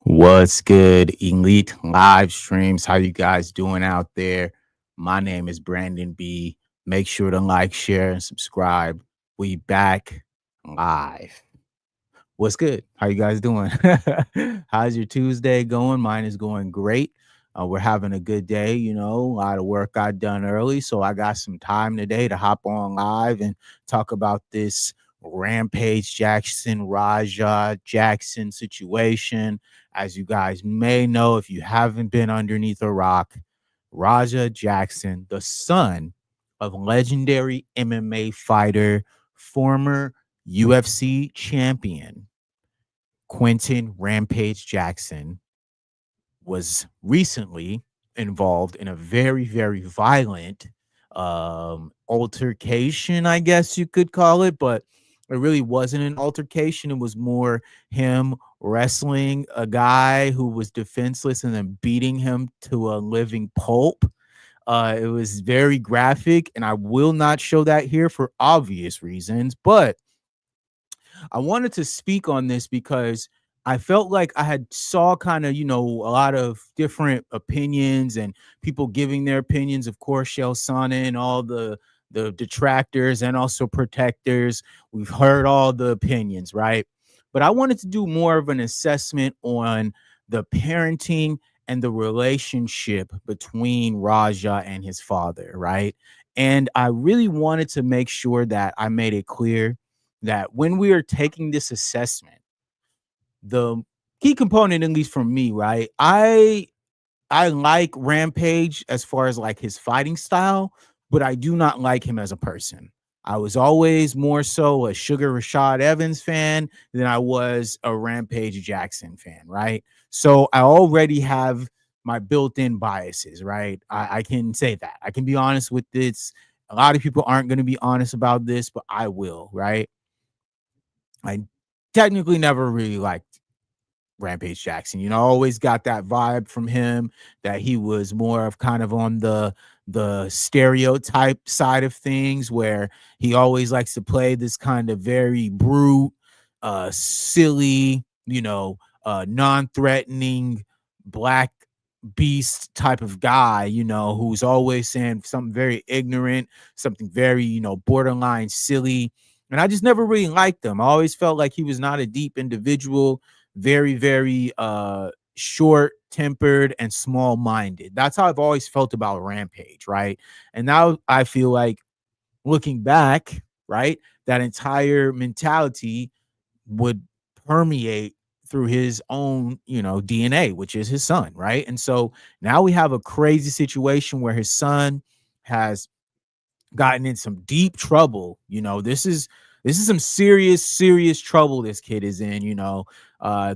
What's good, Elite Live Streams? How you guys doing out there? My name is Brandon B. Make sure to like, share, and subscribe. We back live. What's good? How you guys doing? How's your Tuesday going? Mine is going great. We're having a good day, a lot of work got done early, so I got some time today to hop on live and talk about this Rampage Jackson Raja Jackson situation. As you guys may know, if you haven't been underneath a rock, Raja Jackson, the son of legendary MMA fighter, former UFC champion Quentin Rampage Jackson, was recently involved in a very, very violent altercation, I guess you could call it, but it really wasn't an altercation. It was more him wrestling a guy who was defenseless and then beating him to a living pulp. It was very graphic, and I will not show that here for obvious reasons, but I wanted to speak on this because I felt like I had saw kind of, a lot of different opinions and people giving their opinions. Of course, Shell Sana and all the detractors and also protectors. We've heard all the opinions, right? But I wanted to do more of an assessment on the parenting and the relationship between Raja and his father, right? And I really wanted to make sure that I made it clear that when we are taking this assessment, the key component, at least for me, right? I like Rampage as far as like his fighting style, but I do not like him as a person. I was always more so a Sugar Rashad Evans fan than I was a Rampage Jackson fan, right? So I already have my built-in biases, right? I can say that. I can be honest with this. A lot of people aren't going to be honest about this, but I will, right? I technically never really liked Rampage Jackson. I always got that vibe from him that he was more of kind of on the stereotype side of things, where he always likes to play this kind of very brute, silly, non-threatening black beast type of guy, who's always saying something very ignorant, something very, borderline silly. And I just never really liked him. I always felt like he was not a deep individual, very, very short-tempered and small-minded. That's how I've always felt about Rampage, right? And now I feel like, looking back, right, that entire mentality would permeate through his own, DNA, which is his son, right? And so now we have a crazy situation where his son has gotten in some deep trouble. This is some serious trouble this kid is in.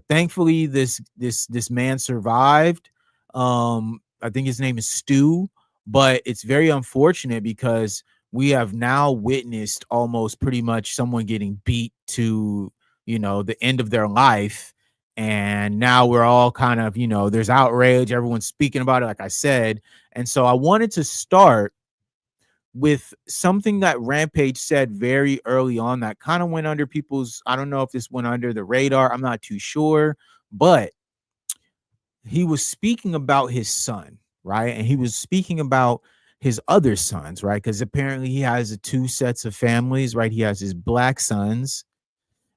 Thankfully this man survived. I think his name is Stu, but it's very unfortunate because we have now witnessed almost pretty much someone getting beat to, the end of their life. And now we're all kind of, there's outrage, everyone's speaking about it, like I said. And so I wanted to start with something that Rampage said very early on that kind of went under people's, I don't know if this went under the radar, I'm not too sure, but he was speaking about his son, right? And he was speaking about his other sons, right? Because apparently he has two sets of families, right? He has his black sons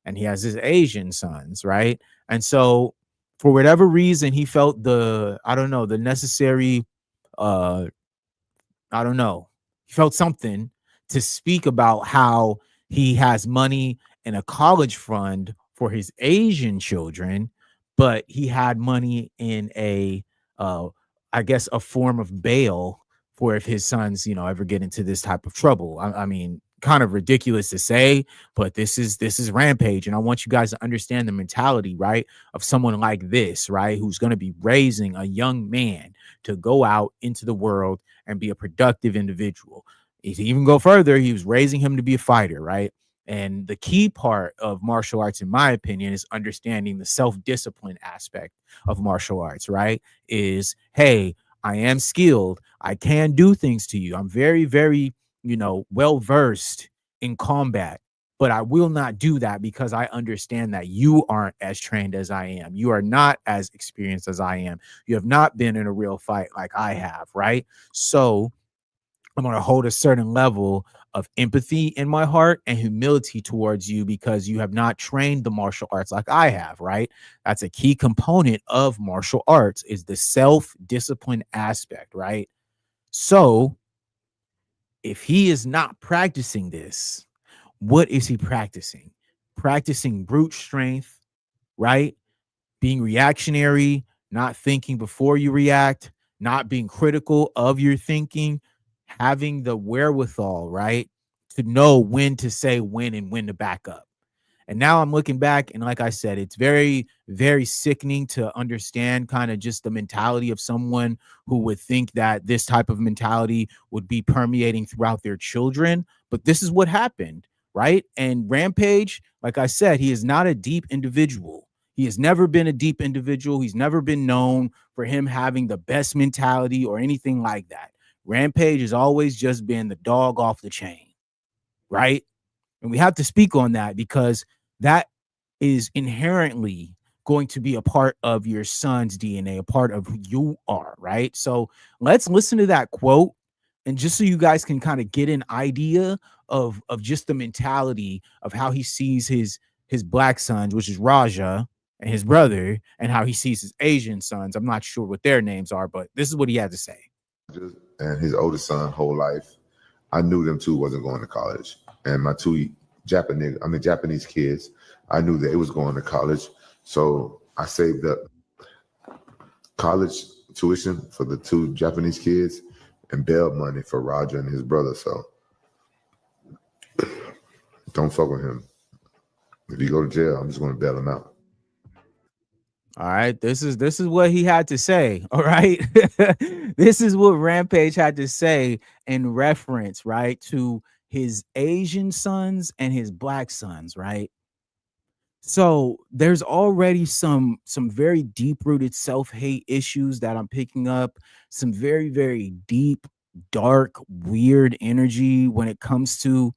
and he has his Asian sons, right? And so for whatever reason, he felt the necessary, uh, I don't know. He felt something to speak about how he has money in a college fund for his Asian children, but he had money in I guess, a form of bail for if his sons, ever get into this type of trouble. I mean, kind of ridiculous to say, but this is Rampage, and I want you guys to understand the mentality, right, of someone like this, right, who's going to be raising a young man to go out into the world and be a productive individual. If you even go further, he was raising him to be a fighter, right? And the key part of martial arts, in my opinion, is understanding the self-discipline aspect of martial arts, right? Is, hey, I am skilled. I can do things to you. I'm very, very, well versed in combat, but I will not do that because I understand that you aren't as trained as I am. You are not as experienced as I am. You have not been in a real fight like I have, right? So I'm going to hold a certain level of empathy in my heart and humility towards you because you have not trained the martial arts like I have, right? That's a key component of martial arts is the self-discipline aspect, right? So if he is not practicing this, what is he practicing? Practicing brute strength, right? Being reactionary, not thinking before you react, not being critical of your thinking, having the wherewithal, right? To know when to say when and when to back up. And now I'm looking back, and like I said, it's very, very sickening to understand kind of just the mentality of someone who would think that this type of mentality would be permeating throughout their children. But this is what happened, right? And Rampage, like I said, he is not a deep individual. He has never been a deep individual. He's never been known for him having the best mentality or anything like that. Rampage has always just been the dog off the chain, right? And we have to speak on that because that is inherently going to be a part of your son's DNA, a part of who you are, right? So let's listen to that quote. And just so you guys can kind of get an idea of just the mentality of how he sees his black sons, which is Raja and his brother, and how he sees his Asian sons. I'm not sure what their names are, but this is what he had to say. And his oldest son, whole life, I knew them two wasn't going to college. And my two Japanese kids, I knew that it was going to college. So I saved up college tuition for the two Japanese kids and bail money for Roger and his brother. So don't fuck with him. If you go to jail, I'm just going to bail him out. All right, this is what he had to say. All right, this is what Rampage had to say in reference, right, to his Asian sons and his black sons, right? So there's already some very deep rooted self-hate issues that I'm picking up, some very very deep, dark, weird energy when it comes to,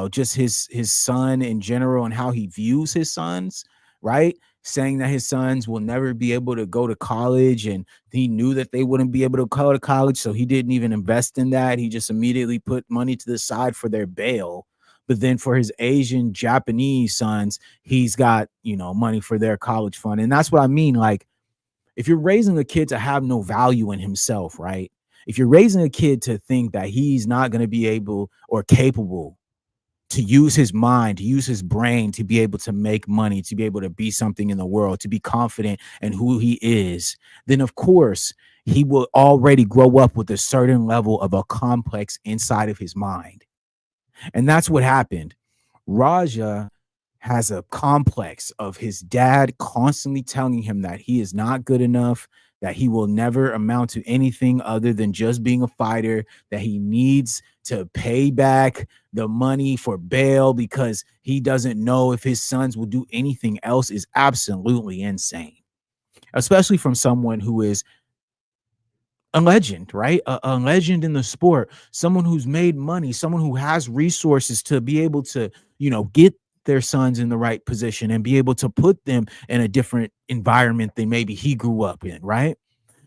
just his son in general and how he views his sons, right? Saying that his sons will never be able to go to college and he knew that they wouldn't be able to go to college, so he didn't even invest in that. He just immediately put money to the side for their bail. But then for his Asian Japanese sons, he's got, money for their college fund. And that's what I mean. Like, if you're raising a kid to have no value in himself, right? If you're raising a kid to think that he's not going to be able or capable to use his mind, to use his brain, to be able to make money, to be able to be something in the world, to be confident in who he is, then of course he will already grow up with a certain level of a complex inside of his mind. And that's what happened. Raja has a complex of his dad constantly telling him that he is not good enough, that he will never amount to anything other than just being a fighter, that he needs to pay back the money for bail because he doesn't know if his sons will do anything else is absolutely insane, especially from someone who is a legend, right? A legend in the sport, someone who's made money, someone who has resources to be able to, get their sons in the right position and be able to put them in a different environment than maybe he grew up in, right?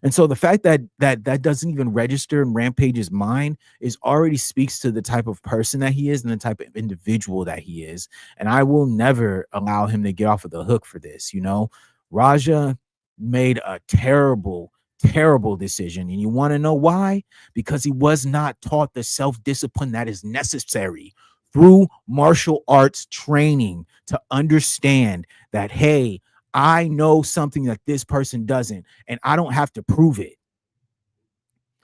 And so the fact that doesn't even register in Rampage's mind is already speaks to the type of person that he is and the type of individual that he is. And I will never allow him to get off of the hook for this. Raja made a terrible, terrible decision. And you want to know why? Because he was not taught the self-discipline that is necessary through martial arts training to understand that, hey, I know something that this person doesn't, and I don't have to prove it.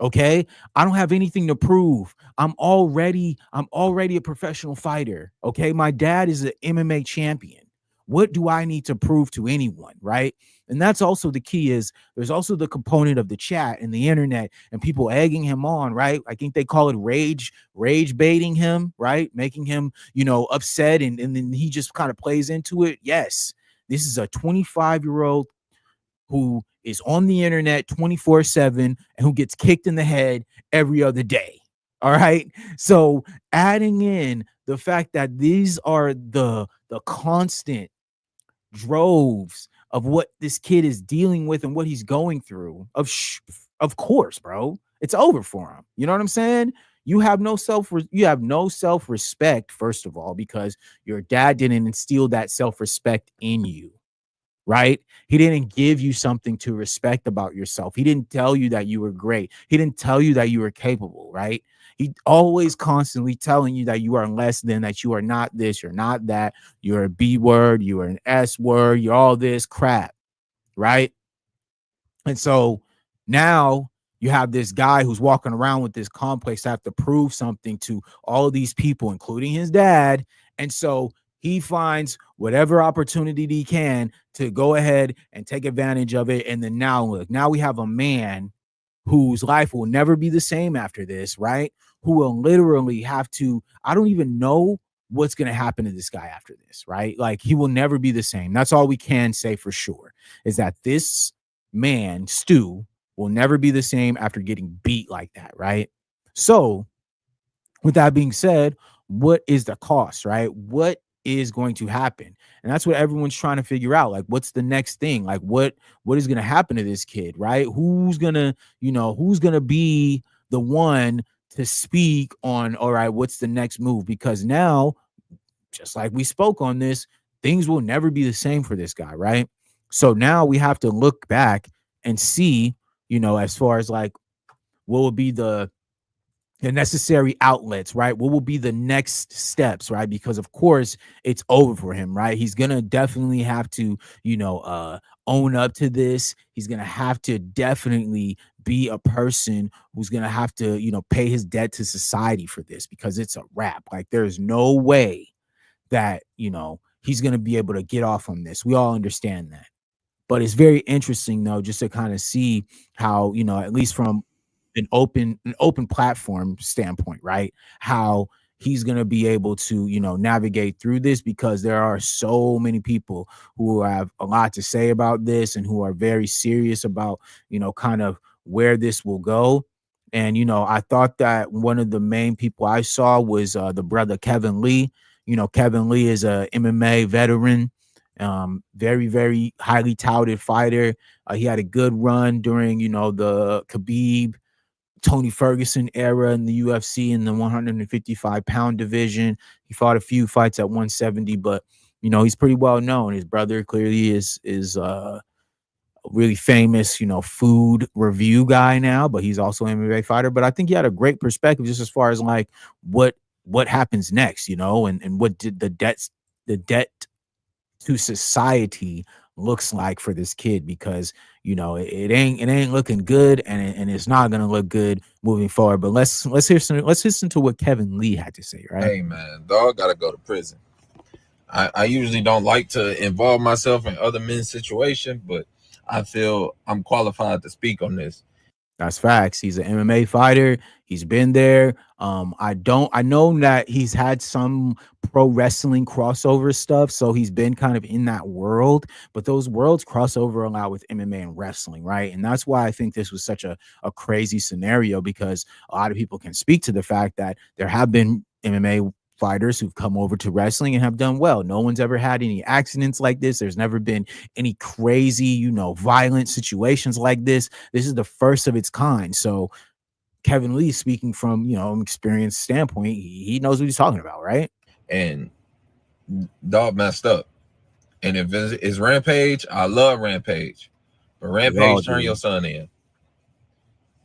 Okay? I don't have anything to prove. I'm already a professional fighter. Okay? My dad is an MMA champion. What do I need to prove to anyone, right? And that's also the key is there's also the component of the chat and the internet and people egging him on, right? I think they call it rage baiting him, right? Making him, upset and then he just kind of plays into it. Yes, this is a 25-year-old who is on the internet 24/7 and who gets kicked in the head every other day. All right. So adding in the fact that these are the constant droves of what this kid is dealing with and what he's going through, of course, bro, it's over for him. You know what I'm saying? You have no self-respect, first of all, because your dad didn't instill that self-respect in you, right? He didn't give you something to respect about yourself. He didn't tell you that you were great. He didn't tell you that you were capable, right? He always constantly telling you that you are less than, that you are not this, you're not that, you're a B word, you're an S word, you're all this crap, right? And so now you have this guy who's walking around with this complex to have to prove something to all of these people, including his dad. And so he finds whatever opportunity he can to go ahead and take advantage of it. And then now, look, now we have a man whose life will never be the same after this, right? Who will literally have to, I don't even know what's going to happen to this guy after this, right? Like, he will never be the same. That's all we can say for sure, is that this man, Stu, will never be the same after getting beat like that, right? So, with that being said, what is the cost, right? What is going to happen? And that's what everyone's trying to figure out. Like, what's the next thing? Like, what is going to happen to this kid, right? Who's going to be the one to speak on, all right, what's the next move? Because now, just like we spoke on this, things will never be the same for this guy, right? So now we have to look back and see, as far as like what will be the necessary outlets, right? What will be the next steps, right? Because of course it's over for him, right? He's gonna definitely have to, own up to this. He's gonna have to definitely be a person who's gonna have to, pay his debt to society for this, because it's a wrap. Like, there's no way that, he's gonna be able to get off on this. We all understand that. But it's very interesting though, just to kind of see how, at least from an open platform standpoint, right? How he's going to be able to, navigate through this, because there are so many people who have a lot to say about this and who are very serious about, kind of where this will go. And, I thought that one of the main people I saw was the brother Kevin Lee. Kevin Lee is a MMA veteran, very, very highly touted fighter. He had a good run during, the Khabib Tony Ferguson era in the UFC in the 155-pound division. He fought a few fights at 170, but he's pretty well known. His brother clearly is a really famous, food review guy now, but he's also an MMA fighter. But I think he had a great perspective just as far as like what happens next, and what did the debt to society looks like for this kid, because it ain't looking good, and it's not gonna look good moving forward. But let's listen to what Kevin Lee had to say, right? Hey man, dog gotta go to prison. I usually don't like to involve myself in other men's situation, but I feel I'm qualified to speak on this. That's facts. He's an MMA fighter. He's been there. I know that he's had some pro wrestling crossover stuff, so he's been kind of in that world. But those worlds cross over a lot with MMA and wrestling, right? And that's why I think this was such a crazy scenario, because a lot of people can speak to the fact that there have been MMA fighters who've come over to wrestling and have done well. No one's ever had any accidents like this. There's never been any crazy, violent situations like this. This is the first of its kind. So Kevin Lee, speaking from, an experienced standpoint, he knows what he's talking about, right? And dog messed up. And if it's Rampage, I love Rampage. But Rampage, turn your son in.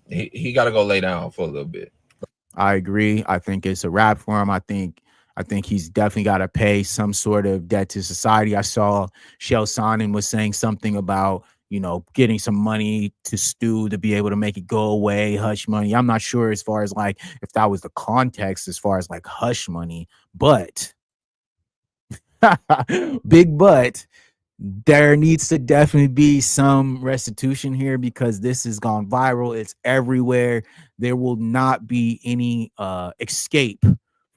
He got to go lay down for a little bit. I agree. I think it's a wrap for him. I think he's definitely got to pay some sort of debt to society. I saw Shel Sonnen was saying something about, getting some money to Stu to be able to make it go away, hush money. I'm not sure as far as like if that was the context as far as like hush money, but big but there needs to definitely be some restitution here, because this has gone viral. It's everywhere. There will not be any escape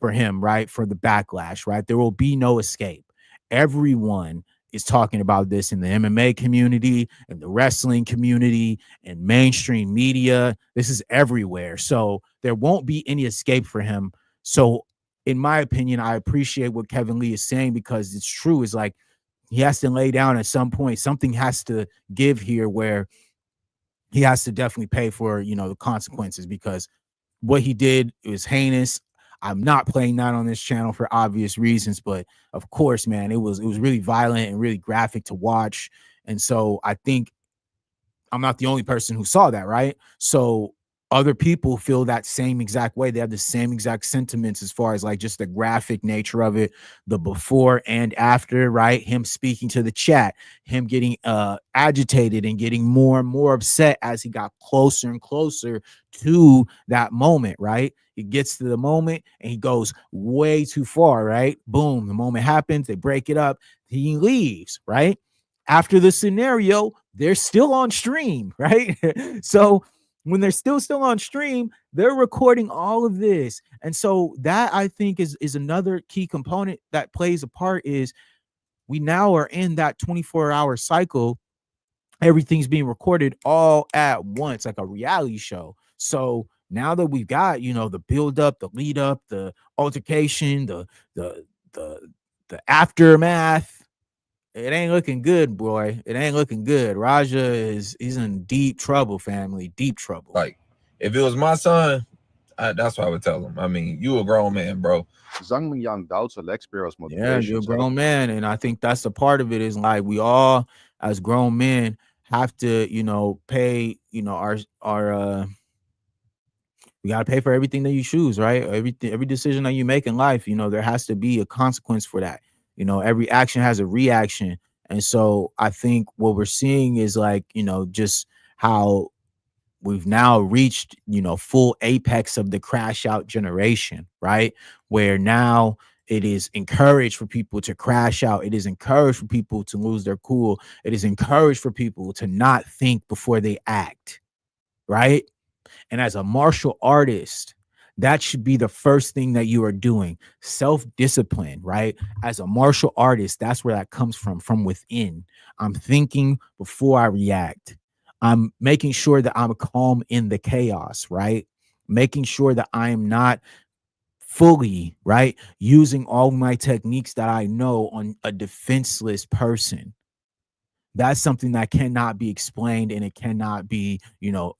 for him, right? For the backlash, right? There will be no escape. Everyone is talking about this in the MMA community, in the wrestling community, and mainstream media. This is everywhere. So there won't be any escape for him. So in my opinion, I appreciate what Kevin Lee is saying because it's true. It's like he has to lay down at some point. Something has to give here where he has to definitely pay for, the consequences because what he did was heinous. I'm not playing that on this channel for obvious reasons, but of course, man, it was really violent and really graphic to watch. And so I think I'm not the only person who saw that, right? So other people feel that same exact way. They have the same exact sentiments as far as like just the graphic nature of it, the before and after, right? Him speaking to the chat, him getting agitated and getting more and more upset as he got closer and closer to that moment, right? He gets to the moment and he goes way too far, right? Boom, the moment happens, they break it up, he leaves, right? After the scenario, they're still on stream, right? So when they're still on stream, they're recording all of this. And so that I think is another key component that plays a part is we now are in that 24-hour cycle. Everything's being recorded all at once, like a reality show. So now that we've got, the build up, the lead up, the altercation, the the the aftermath, it ain't looking good, boy. It ain't looking good. Raja he's in deep trouble, family. Deep trouble. Like, if it was my son, that's what I would tell him. I mean, you a grown man, bro. Yeah, you're a grown man. And I think that's a part of it is like we all as grown men have to, pay, our we gotta pay for everything that you choose, right? Every decision that you make in life, there has to be a consequence for that. Every action has a reaction. And so I think what we're seeing is like, just how we've now reached, full apex of the crash out generation, right? Where now it is encouraged for people to crash out. It is encouraged for people to lose their cool. It is encouraged for people to not think before they act, right? And as a martial artist, that should be the first thing that you are doing. Self-discipline, right? As a martial artist, that's where that comes from within. I'm thinking before I react. I'm making sure that I'm calm in the chaos, right? Making sure that I am not fully, right, using all my techniques that I know on a defenseless person. That's something that cannot be explained, and it cannot be,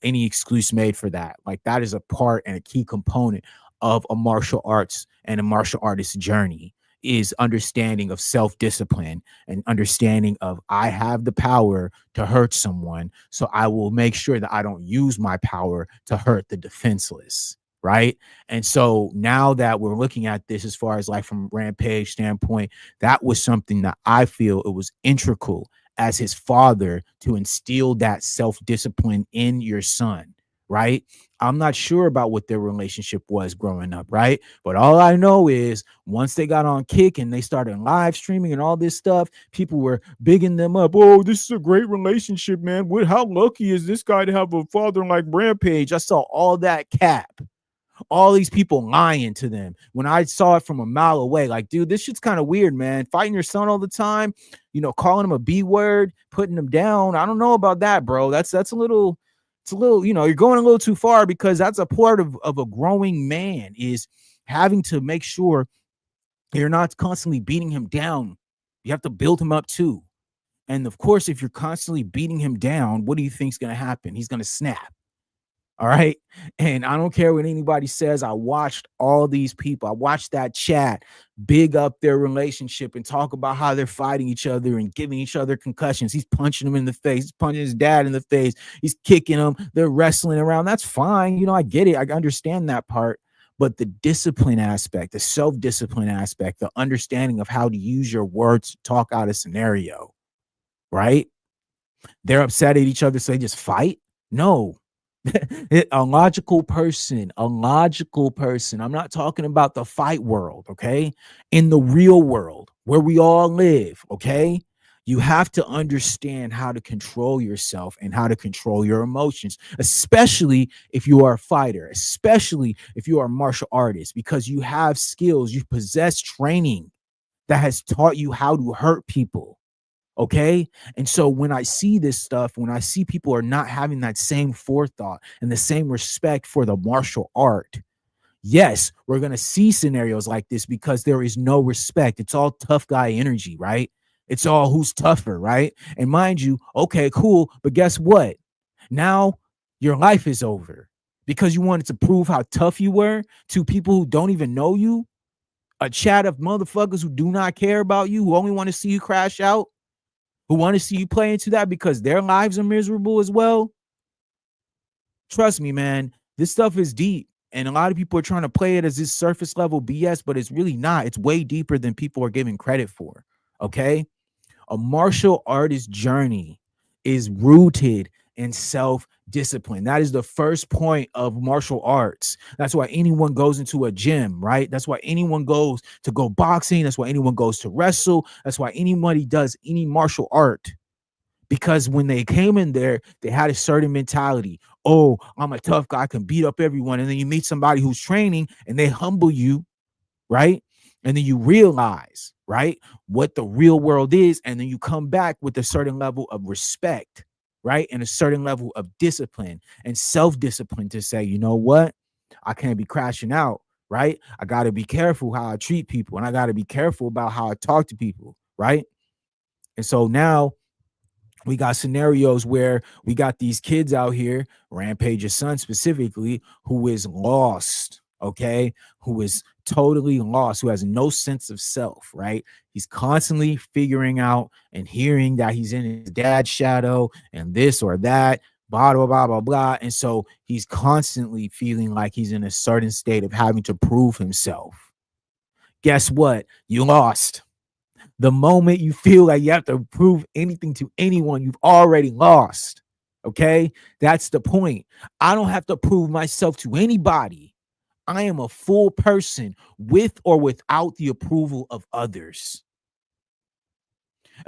any excuse made for that. Like that is a part and a key component of a martial arts and a martial artist's journey is understanding of self-discipline and understanding of I have the power to hurt someone. So I will make sure that I don't use my power to hurt the defenseless. Right. And so now that we're looking at this as far as like from Rampage standpoint, that was something that I feel it was integral as his father to instill that self-discipline in your son, right? I'm not sure about what their relationship was growing up, right? But all I know is once they got on Kick and they started live streaming and all this stuff, people were bigging them up. Oh, this is a great relationship, man. How lucky is this guy to have a father like Rampage? I saw all that cap. All these people lying to them when I saw it from a mile away. Like, dude, this shit's kind of weird, man. Fighting your son all the time, calling him a B word, putting him down. I don't know about that, bro. It's a little, you're going a little too far because that's a part of a growing man is having to make sure you're not constantly beating him down. You have to build him up too. And of course, if you're constantly beating him down, what do you think's going to happen? He's going to snap. All right. And I don't care what anybody says. I watched all these people. I watched that chat big up their relationship and talk about how they're fighting each other and giving each other concussions. He's punching him in the face. He's punching his dad in the face. He's kicking him. They're wrestling around. That's fine. I get it. I understand that part. But the discipline aspect, the self-discipline aspect, the understanding of how to use your words to talk out a scenario, right? They're upset at each other, so they just fight? No. a logical person, I'm not talking about the fight world, okay? In the real world where we all live, okay? You have to understand how to control yourself and how to control your emotions, especially if you are a fighter, especially if you are a martial artist, because you have skills, you possess training that has taught you how to hurt people. Okay. And so when I see this stuff, when I see people are not having that same forethought and the same respect for the martial art, Yes, we're going to see scenarios like this because there is no respect. It's all tough guy energy, right? It's all who's tougher, right? And mind you, okay, cool. But guess what? Now your life is over because you wanted to prove how tough you were to people who don't even know you, a chat of motherfuckers who do not care about you, who only want to see you crash out, who want to see you play into that because their lives are miserable as well. Trust me, man, this stuff is deep. And a lot of people are trying to play it as this surface level BS, but it's really not. It's way deeper than people are giving credit for. Okay. A martial artist journey is rooted in self-discipline. That is the first point of martial arts. That's why anyone goes into a gym, right? That's why anyone goes to go boxing. That's why anyone goes to wrestle. That's why anybody does any martial art. Because when they came in there, they had a certain mentality. Oh, I'm a tough guy, I can beat up everyone. And then you meet somebody who's training and they humble you, right? And then you realize, right, what the real world is. And then you come back with a certain level of respect, right? And a certain level of discipline and self-discipline to say, you know what? I can't be crashing out, right? I got to be careful how I treat people. And I got to be careful about how I talk to people, right? And so now we got scenarios where we got these kids out here, Rampage's son specifically, who is lost, okay? Who is totally lost, who has no sense of self, right? He's constantly figuring out and hearing that he's in his dad's shadow and this or that, blah, blah, blah, blah, blah. And so he's constantly feeling like he's in a certain state of having to prove himself. Guess what? You lost. The moment you feel like you have to prove anything to anyone, you've already lost. Okay? That's the point. I don't have to prove myself to anybody. I am a full person with or without the approval of others.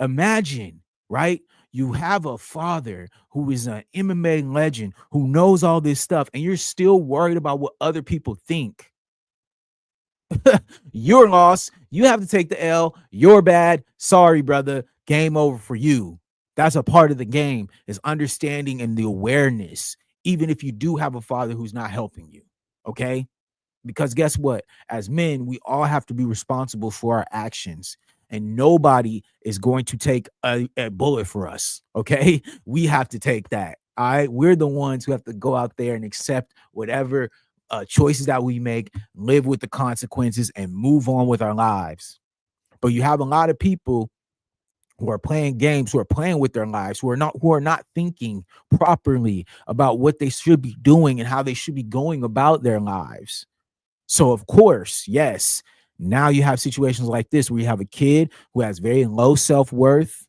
Imagine, right? You have a father who is an MMA legend who knows all this stuff, and you're still worried about what other people think. You're lost. You have to take the L. You're bad. Sorry, brother. Game over for you. That's a part of the game, is understanding and the awareness, even if you do have a father who's not helping you. Okay? Because guess what? As men, we all have to be responsible for our actions. And nobody is going to take a bullet for us. Okay? We have to take that. All right. We're the ones who have to go out there and accept whatever choices that we make, live with the consequences, and move on with our lives. But you have a lot of people who are playing games, who are playing with their lives, who are not thinking properly about what they should be doing and how they should be going about their lives. So of course, yes, now you have situations like this where you have a kid who has very low self-worth,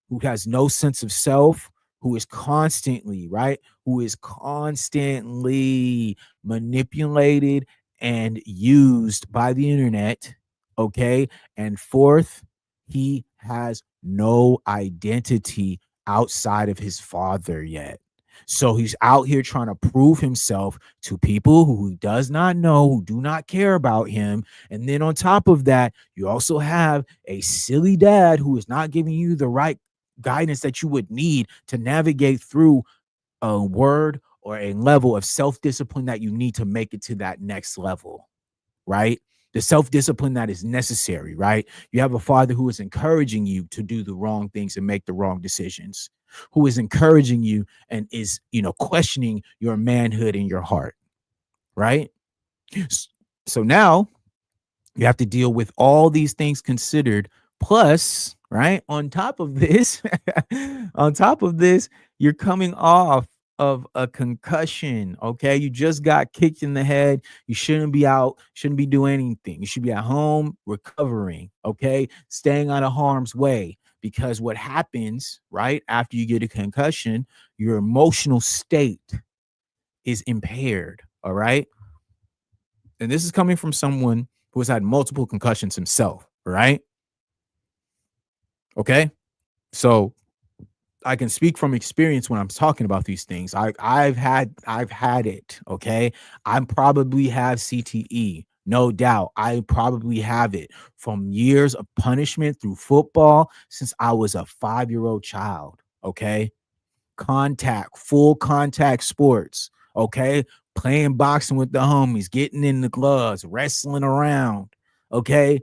who has no sense of self, who is constantly, right? Who is constantly manipulated and used by the internet. Okay. And fourth, he has no identity outside of his father yet. So he's out here trying to prove himself to people who he does not know, who do not care about him. And then on top of that, you also have a silly dad who is not giving you the right guidance that you would need to navigate through a word or a level of self-discipline that you need to make it to that next level, right? The self-discipline that is necessary, right? You have a father who is encouraging you to do the wrong things and make the wrong decisions, who is encouraging you and is, questioning your manhood in your heart, right? So now you have to deal with all these things considered. Plus, right, on top of this, you're coming off of a concussion. Okay, you just got kicked in the head. You shouldn't be out, shouldn't be doing anything. You should be at home recovering. Okay, staying out of harm's way. Because what happens, right, after you get a concussion, your emotional state is impaired. All right. And this is coming from someone who has had multiple concussions himself, right? Okay. So I can speak from experience when I'm talking about these things. I've had it. Okay. I probably have CTE. No doubt. I probably have it from years of punishment through football since I was a 5-year-old child. Okay. Full contact sports. Okay. playing boxing with the homies, getting in the gloves, wrestling around. Okay.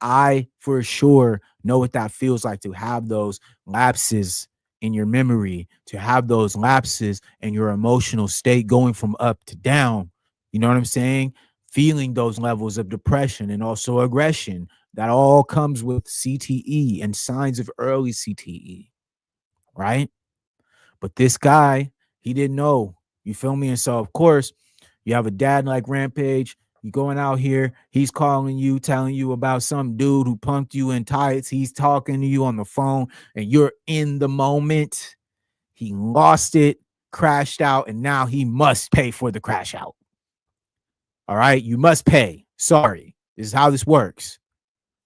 I for sure know what that feels like to have those lapses in your memory, to have those lapses in your emotional state going from up to down. You know what I'm saying? Feeling those levels of depression and also aggression. That all comes with CTE and signs of early CTE, right? But this guy, he didn't know. You feel me? And so, of course, you have a dad like Rampage. You going out here, he's calling you, telling you about some dude who punked you in tights. He's talking to you on the phone, and you're in the moment. He lost it, crashed out, and now he must pay for the crash out. All right, you must pay. Sorry, this is how this works.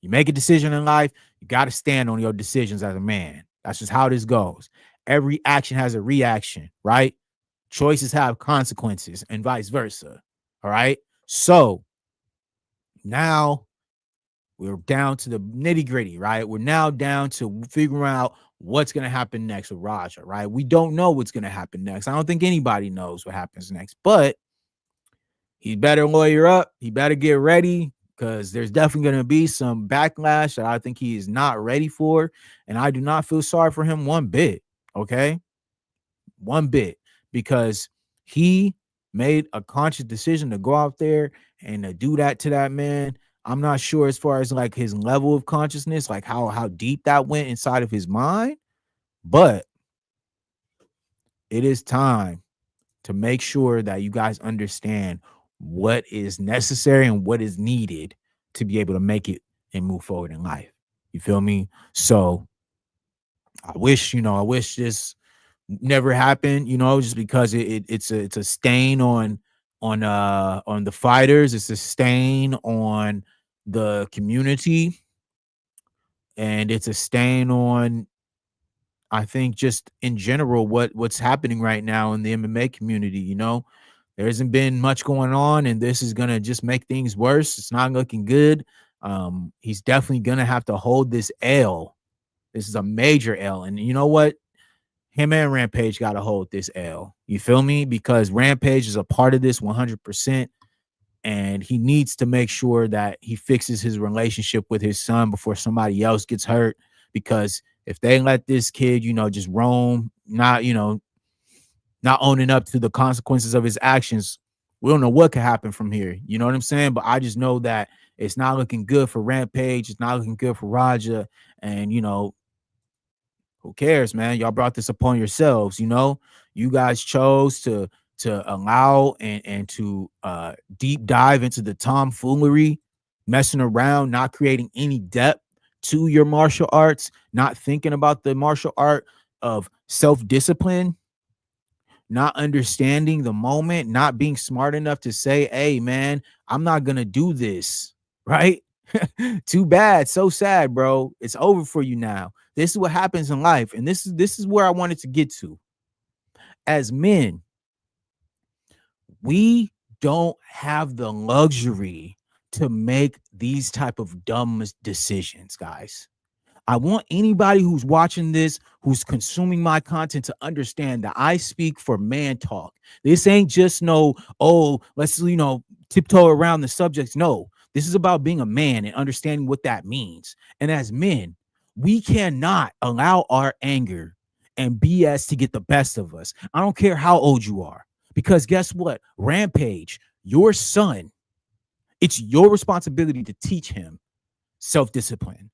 You make a decision in life, you got to stand on your decisions as a man. That's just how this goes. Every action has a reaction, right? Choices have consequences and vice versa. All right. So now we're down to the nitty gritty, right? We're now down to figuring out what's going to happen next with Raja, right? We don't know what's going to happen next. I don't think anybody knows what happens next, but he better lawyer up. He better get ready because there's definitely going to be some backlash that I think he is not ready for. And I do not feel sorry for him one bit. Okay. One bit, because he made a conscious decision to go out there and to do that to that man. I'm not sure as far as like his level of consciousness, like how deep that went inside of his mind, but it is time to make sure that you guys understand what is necessary and what is needed to be able to make it and move forward in life. You feel me? So I wish this never happened, just because it's a stain on the fighters. It's a stain on the community, and it's a stain on, I think, just in general what's happening right now in the MMA community. There hasn't been much going on, and this is gonna just make things worse. It's not looking good. He's definitely gonna have to hold this L. This is a major L, and you know what? Him and Rampage got to hold this L. You feel me? Because Rampage is a part of this 100%. And he needs to make sure that he fixes his relationship with his son before somebody else gets hurt. Because if they let this kid, just roam, not owning up to the consequences of his actions, we don't know what could happen from here. You know what I'm saying? But I just know that it's not looking good for Rampage. It's not looking good for Raja. And, who cares, man? Y'all brought this upon yourselves. You guys chose to allow and to deep dive into the tomfoolery, messing around, not creating any depth to your martial arts, not thinking about the martial art of self-discipline, not understanding the moment, not being smart enough to say, hey, man, I'm not going to do this, right? Too bad. So sad, bro. It's over for you now. This is what happens in life. And this is where I wanted to get to. As men, we don't have the luxury to make these type of dumb decisions, guys. I want anybody who's watching this, who's consuming my content, to understand that I speak for man talk. This ain't just let's tiptoe around the subjects. No, this is about being a man and understanding what that means. And as men, we cannot allow our anger and BS to get the best of us. I don't care how old you are, because guess what? Rampage, your son, it's your responsibility to teach him self-discipline.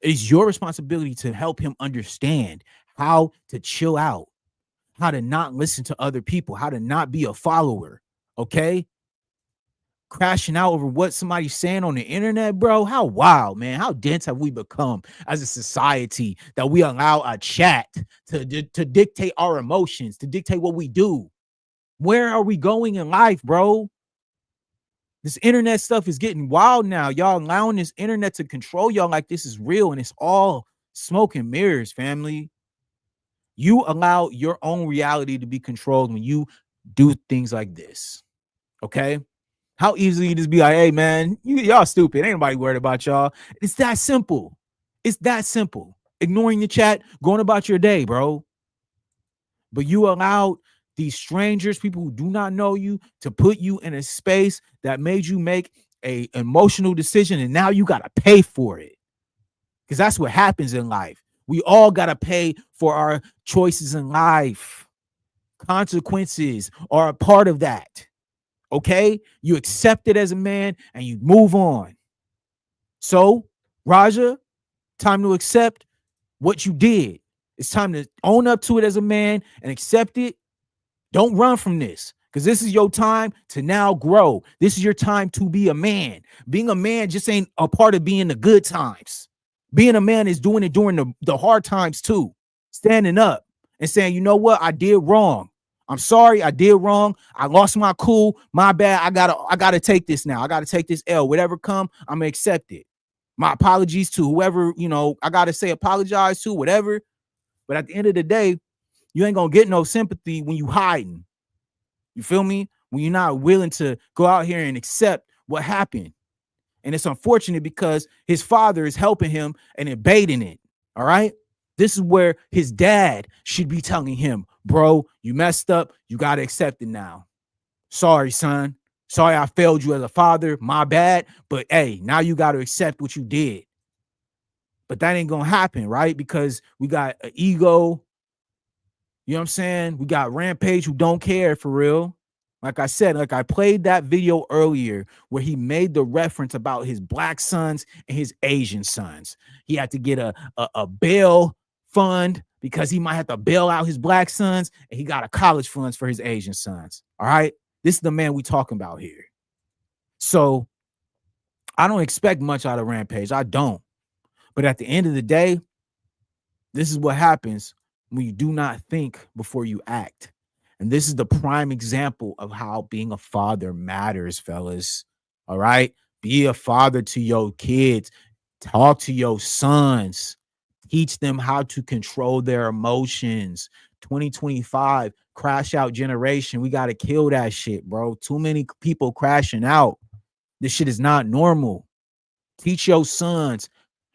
It is your responsibility to help him understand how to chill out, how to not listen to other people, how to not be a follower. Okay? Crashing out over what somebody's saying on the internet, bro. How wild, man. How dense have we become as a society that we allow a chat to dictate our emotions, to dictate what we do? Where are we going in life, bro? This internet stuff is getting wild now. Y'all allowing this internet to control y'all like this is real, and it's all smoke and mirrors, family. You allow your own reality to be controlled when you do things like this. Okay? How easily you just be like, hey, man, y'all stupid. Ain't nobody worried about y'all. It's that simple. It's that simple. Ignoring the chat, going about your day, bro. But you allowed these strangers, people who do not know you, to put you in a space that made you make a emotional decision, and now you got to pay for it. Because that's what happens in life. We all got to pay for our choices in life. Consequences are a part of that. Okay? You accept it as a man and you move on. So, Raja, time to accept what you did. It's time to own up to it as a man and accept it. Don't run from this, because this is your time to now grow. This is your time to be a man. Being a man just ain't a part of being the good times. Being a man is doing it during the hard times too. Standing up and saying, you know what, I did wrong. I'm sorry, I did wrong. I lost my cool. My bad. I gotta take this now. I gotta take this L. Whatever come, I'm gonna accept it. My apologies to whoever, I gotta say apologize to, whatever. But at the end of the day, you ain't gonna get no sympathy when you hiding. You feel me? When you're not willing to go out here and accept what happened. And it's unfortunate because his father is helping him and abating it. All right. This is where his dad should be telling him, bro, you messed up. You got to accept it now. Sorry, son. Sorry, I failed you as a father. My bad. But hey, now you got to accept what you did. But that ain't going to happen, right? Because we got an ego. You know what I'm saying? We got Rampage who don't care for real. Like I said, like I played that video earlier where he made the reference about his black sons and his Asian sons. He had to get a bail fund because he might have to bail out his black sons, and he got a college funds for his Asian sons. All right. This is the man we talking about here. So I don't expect much out of Rampage. I don't. But at the end of the day, this is what happens when you do not think before you act. And this is the prime example of how being a father matters, fellas. All right. Be a father to your kids. Talk to your sons. Teach them how to control their emotions. 2025, crash out generation. We got to kill that shit, bro. Too many people crashing out. This shit is not normal. Teach your sons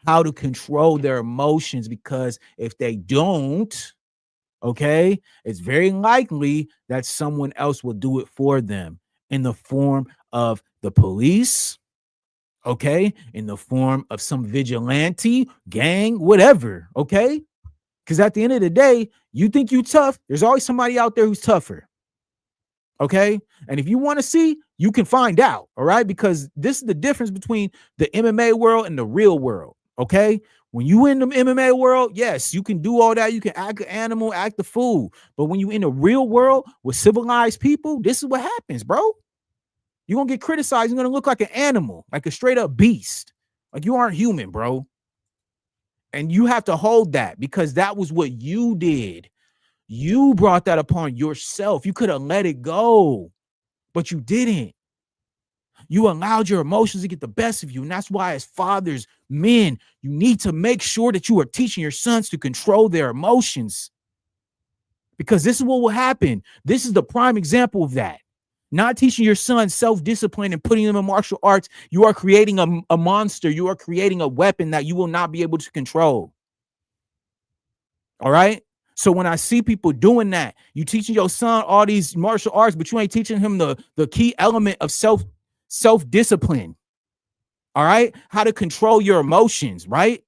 how to control their emotions, because if they don't, okay, it's very likely that someone else will do it for them in the form of the police, okay, in the form of some vigilante, gang, whatever, okay? Because at the end of the day, you think you tough, there's always somebody out there who's tougher, okay? And if you want to see, you can find out, all right? Because this is the difference between the MMA world and the real world, okay? When you in the MMA world, yes, you can do all that. You can act an animal, act a fool. But when you in the real world with civilized people, this is what happens, bro. You're going to get criticized. You're going to look like an animal, like a straight up beast. Like you aren't human, bro. And you have to hold that, because that was what you did. You brought that upon yourself. You could have let it go, but you didn't. You allowed your emotions to get the best of you. And that's why, as fathers, men, you need to make sure that you are teaching your sons to control their emotions. Because this is what will happen. This is the prime example of that. Not teaching your son self-discipline and putting them in martial arts. You are creating a monster. You are creating a weapon that you will not be able to control. All right? So when I see people doing that, you teaching your son all these martial arts, but you ain't teaching him the key element of self-discipline. All right? How to control your emotions, right?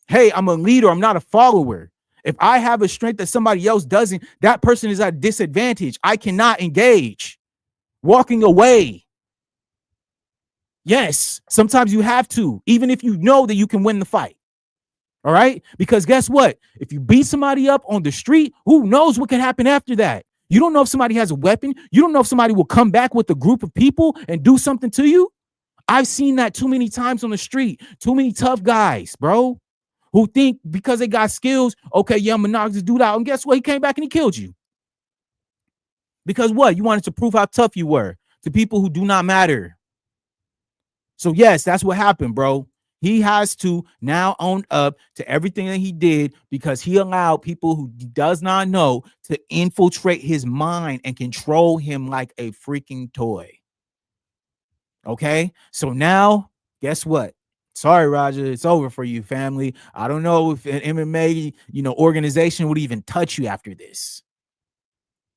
Hey, I'm a leader. I'm not a follower. If I have a strength that somebody else doesn't, that person is at a disadvantage. I cannot engage. Walking away. Yes, sometimes you have to, even if you know that you can win the fight. All right? Because guess what? If you beat somebody up on the street, who knows what can happen after that? You don't know if somebody has a weapon. You don't know if somebody will come back with a group of people and do something to you. I've seen that too many times on the street. Too many tough guys, bro, who think because they got skills, okay, yeah, I'm gonna knock this dude out. And guess what? He came back and he killed you. Because what? You wanted to prove how tough you were to people who do not matter. So yes, that's what happened, bro. He has to now own up to everything that he did, because he allowed people who he does not know to infiltrate his mind and control him like a freaking toy. Okay, so now guess what? Sorry, Roger, it's over for you, family. I don't know if an MMA, organization would even touch you after this.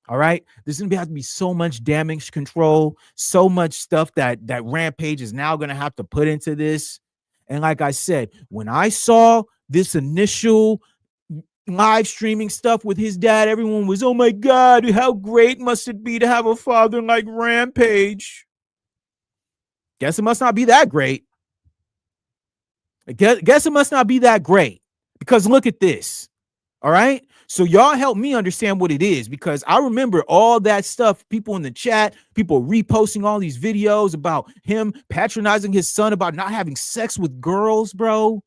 All right. There's going to have to be so much damage control, so much stuff that Rampage is now going to have to put into this. And like I said, when I saw this initial live streaming stuff with his dad, everyone was, oh my God, how great must it be to have a father like Rampage? Guess it must not be that great. Guess it must not be that great, because look at this. All right. So y'all help me understand what it is, because I remember all that stuff, people in the chat, people reposting all these videos about him patronizing his son about not having sex with girls, bro.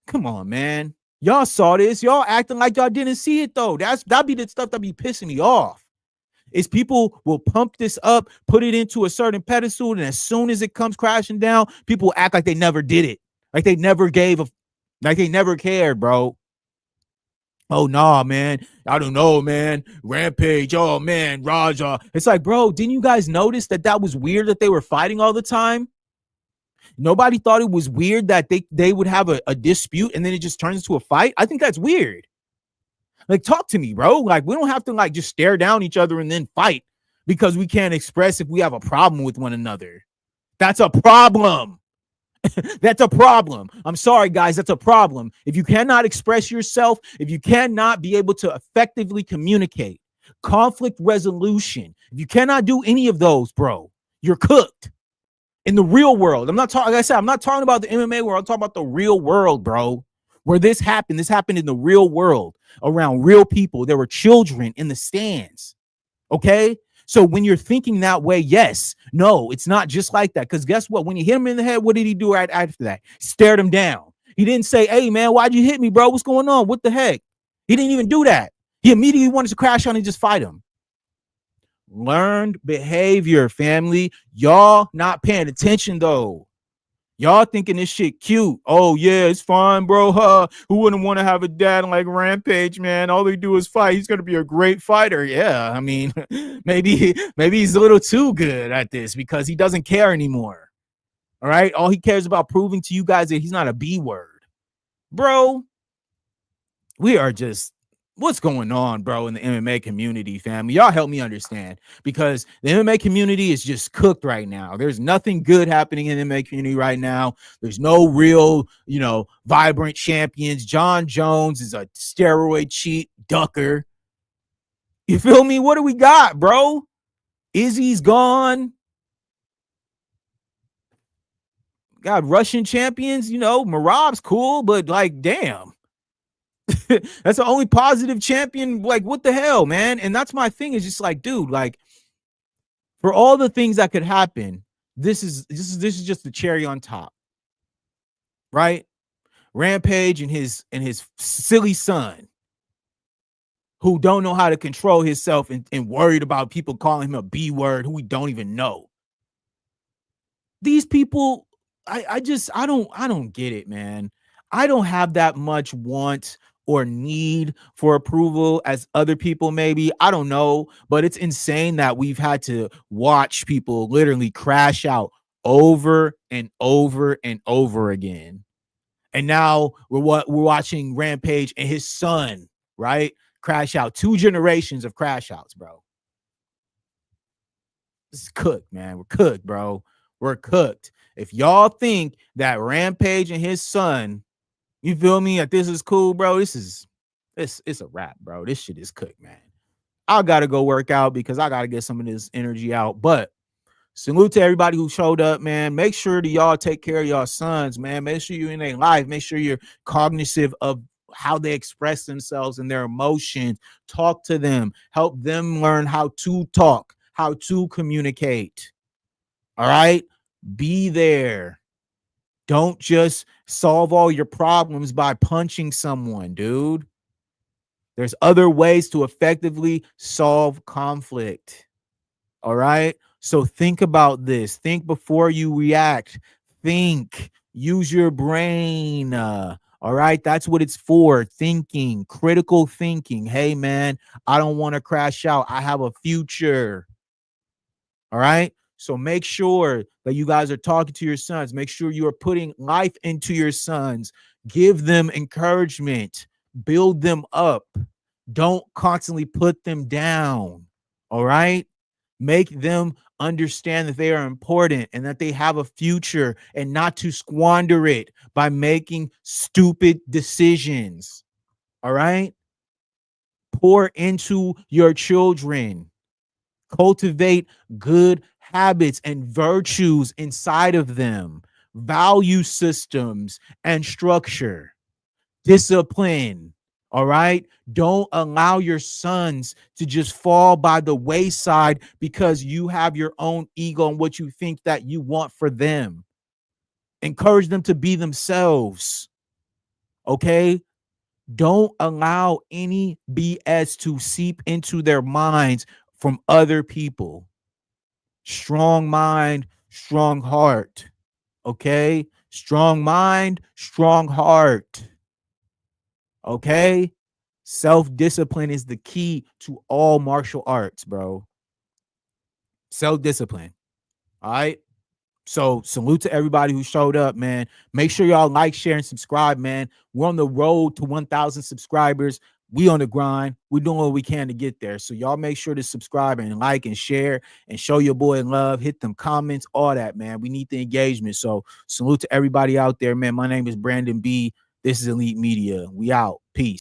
Come on, man. Y'all saw this. Y'all acting like y'all didn't see it, though. That'd be the stuff that be pissing me off. Is people will pump this up, put it into a certain pedestal, and as soon as it comes crashing down, people act like they never did it. Like they never like they never cared, bro. Oh, nah, man. I don't know, man. Rampage. Oh, man. Raja. It's like, bro, didn't you guys notice that was weird that they were fighting all the time? Nobody thought it was weird that they would have a dispute and then it just turns into a fight. I think that's weird. Like, talk to me, bro. Like, we don't have to like just stare down each other and then fight because we can't express if we have a problem with one another. That's a problem. That's a problem. I'm sorry, guys. That's a problem. If you cannot express yourself, if you cannot be able to effectively communicate, conflict resolution, if you cannot do any of those, bro, you're cooked. In the real world, I'm not talking, like I said, I'm not talking about the MMA world. I'm talking about the real world, bro. Where this happened in the real world around real people. There were children in the stands. Okay. So when you're thinking that way, yes, no, it's not just like that. Because guess what? When you hit him in the head, what did he do right after that? Stared him down. He didn't say, hey, man, why'd you hit me, bro? What's going on? What the heck? He didn't even do that. He immediately wanted to crash on and just fight him. Learned behavior, family. Y'all not paying attention, though. Y'all thinking this shit cute. Oh, yeah, it's fine, bro. Who wouldn't want to have a dad like Rampage, man? All they do is fight. He's going to be a great fighter. Yeah, I mean, maybe he's a little too good at this because he doesn't care anymore. All right? All he cares about proving to you guys that he's not a B word. Bro, we are just... What's going on, bro, in the MMA community, family? Y'all help me understand, because the MMA community is just cooked right now. There's nothing good happening in the MMA community right now. There's no real, vibrant champions. John Jones is a steroid cheat ducker. You feel me? What do we got, bro? Izzy's gone. Got Russian champions, Marab's cool, but like, damn. That's the only positive champion. Like, what the hell, man? And that's my thing, is just like, dude, like, for all the things that could happen, this is just the cherry on top, right? Rampage and his silly son, who don't know how to control himself and worried about people calling him a B word who we don't even know. These people, I don't get it, man. I don't have that much want or need for approval as other people, maybe. I don't know, but it's insane that we've had to watch people literally crash out over and over and over again. And now we're watching Rampage and his son, right, crash out. 2 generations of crash outs, bro. This is cooked, man. We're cooked, bro. We're cooked. If y'all think that Rampage and his son, you feel me, that this is cool, bro, it's a wrap, bro. This shit is cooked, man. I gotta go work out because I gotta get some of this energy out. But salute to everybody who showed up, man. Make sure that y'all take care of y'all sons, man. Make sure you're in their life. Make sure you're cognizant of how they express themselves and their emotions. Talk to them. Help them learn how to talk, how to communicate. All right? Be there. Don't just solve all your problems by punching someone, dude. There's other ways to effectively solve conflict. All right? So think about this. Think before you react. Think. Use your brain. All right? That's what it's for. Thinking. Critical thinking. Hey, man, I don't want to crash out. I have a future. All right? So make sure that you guys are talking to your sons. Make sure you are putting life into your sons. Give them encouragement. Build them up. Don't constantly put them down. All right. Make them understand that they are important and that they have a future, and not to squander it by making stupid decisions. All right. Pour into your children. Cultivate good habits and virtues inside of them, value systems and structure, discipline. All right. Don't allow your sons to just fall by the wayside because you have your own ego and what you think that you want for them. Encourage them to be themselves. Okay. Don't allow any BS to seep into their minds from other people. Strong mind, strong heart. Okay. Strong mind, strong heart. Okay. Self-discipline is the key to all martial arts, bro. Self-discipline. All right. So salute to everybody who showed up, man. Make sure y'all like, share, and subscribe, man. We're on the road to 1,000 subscribers. We on the grind. We're doing what we can to get there. So y'all make sure to subscribe and like and share and show your boy love. Hit them comments, all that, man. We need the engagement. So salute to everybody out there, man. My name is Brandon B. This is Elite Media. We out. Peace.